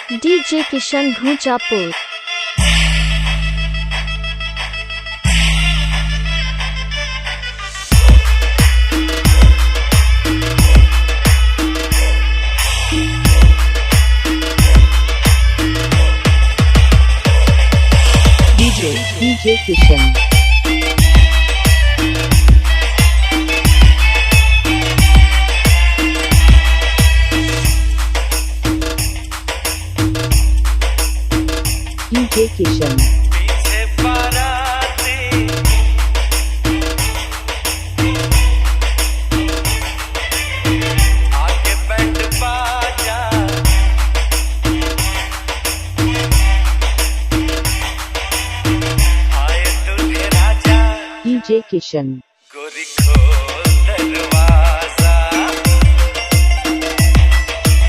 DJ Kishan Bhujapur. DJ Kishan. DJ Kishan. पीछे बाराती आगे बैंड बाजा आए दूल्हे राजा DJ Kishan. गोरी खोल दरवाजा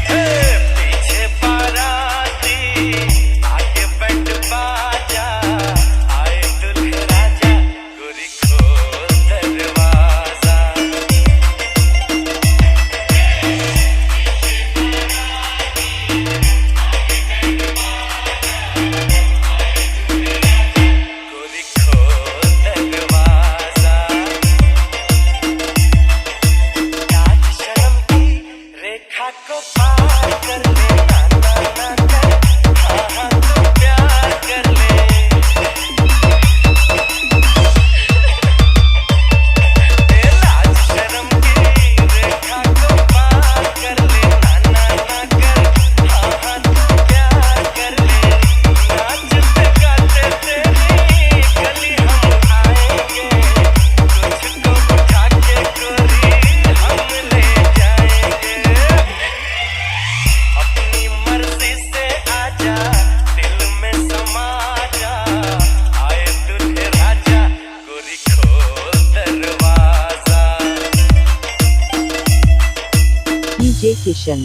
पीछे बाराती आगे बैंड बाजा आए दूल्हे राजा गोरी खोल दरवाजा गोरी खोल दरवाजा लाज शर्म की रेखा को पार कर ले ना ना ना कर हाँ हाँ तो प्यार कर ले लाज शर्म की रेखा को पार कर ले ना ना ना कर हाँ हाँ तो प्यार कर ले नाचते गाते तेरी गली हम आएंगे तुझको उठा के गोरी हम ले जाएंगे अपनी मर्जी से आजा दिल में समा जा आए दूल्हे राजा गोरी खोल दरवाजा DJ Kishan.